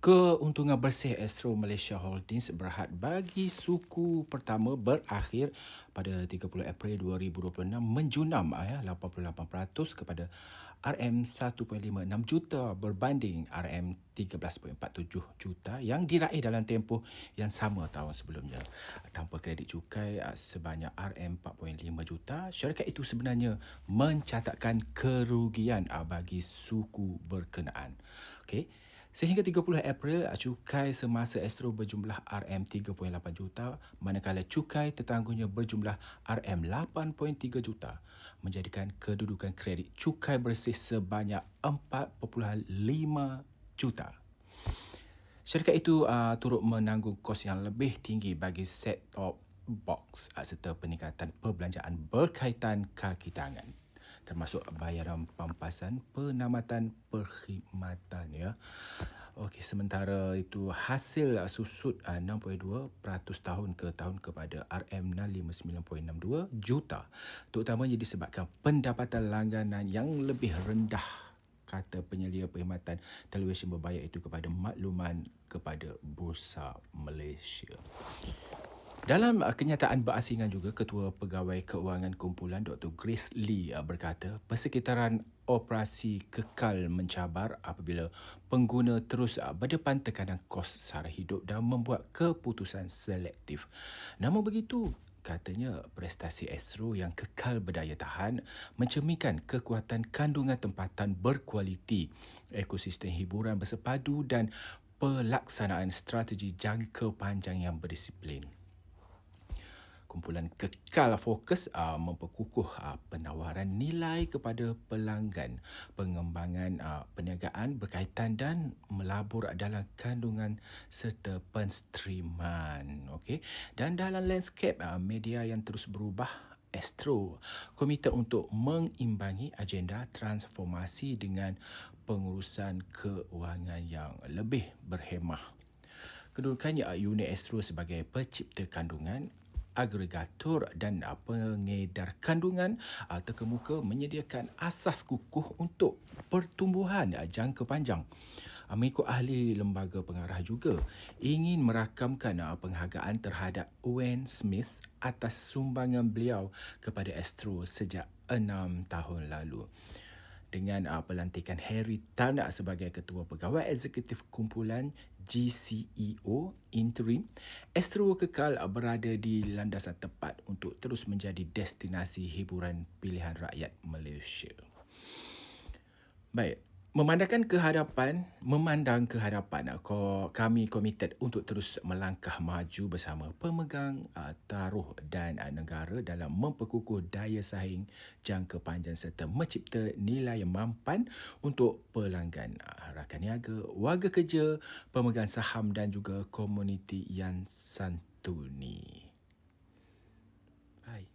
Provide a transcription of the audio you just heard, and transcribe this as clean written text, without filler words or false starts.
Keuntungan bersih Astro Malaysia Holdings berhad bagi suku pertama berakhir pada 30 April 2026 menjunam 88% kepada RM1.56 juta berbanding RM13.47 juta yang diraih dalam tempoh yang sama tahun sebelumnya. Tanpa kredit cukai sebanyak RM4.5 juta, syarikat itu sebenarnya mencatatkan kerugian bagi suku berkenaan. Okey. Sehingga 30 April, cukai semasa Astro berjumlah RM3.8 juta, manakala cukai tetangguhnya berjumlah RM8.3 juta, menjadikan kedudukan kredit cukai bersih sebanyak 4.5 juta. Syarikat itu turut menanggung kos yang lebih tinggi bagi set-top box serta peningkatan perbelanjaan berkaitan kaki tangan, termasuk bayaran pampasan penamatan perkhidmatan ya. Okey, sementara itu hasil susut 6.2% tahun ke tahun kepada RM659.62 juta, terutamanya disebabkan pendapatan langganan yang lebih rendah, kata penyelia perkhidmatan televisyen berbayar itu kepada makluman kepada Bursa Malaysia. Dalam kenyataan berasingan juga, Ketua Pegawai Keuangan Kumpulan Dr. Grace Lee berkata, persekitaran operasi kekal mencabar apabila pengguna terus berdepan tekanan kos sara hidup dan membuat keputusan selektif. Namun begitu, katanya prestasi Astro yang kekal berdaya tahan mencerminkan kekuatan kandungan tempatan berkualiti, ekosistem hiburan bersepadu dan pelaksanaan strategi jangka panjang yang berdisiplin. Kumpulan kekal fokus memperkukuh penawaran nilai kepada pelanggan, pengembangan perniagaan berkaitan dan melabur dalam kandungan serta penstriman. Okey. Dan dalam landscape media yang terus berubah, Astro komited untuk mengimbangi agenda transformasi dengan pengurusan keuangan yang lebih berhemah. Kedudukannya unit Astro sebagai pencipta kandungan, agregator dan pengedar kandungan terkemuka menyediakan asas kukuh untuk pertumbuhan jangka panjang. Mengikut ahli lembaga pengarah juga, ingin merakamkan penghargaan terhadap Owen Smith atas sumbangan beliau kepada Astro sejak 6 tahun lalu. Dengan pelantikan Harry Tan sebagai Ketua Pegawai Eksekutif Kumpulan GCEO interim, Astro kekal berada di landasan tepat untuk terus menjadi destinasi hiburan pilihan rakyat Malaysia. Baik, memandang ke hadapan, kami komited untuk terus melangkah maju bersama pemegang taruh dan negara dalam memperkukuh daya saing jangka panjang serta mencipta nilai yang mampan untuk pelanggan, rakan niaga, warga kerja, pemegang saham dan juga komuniti yang santuni. Bye.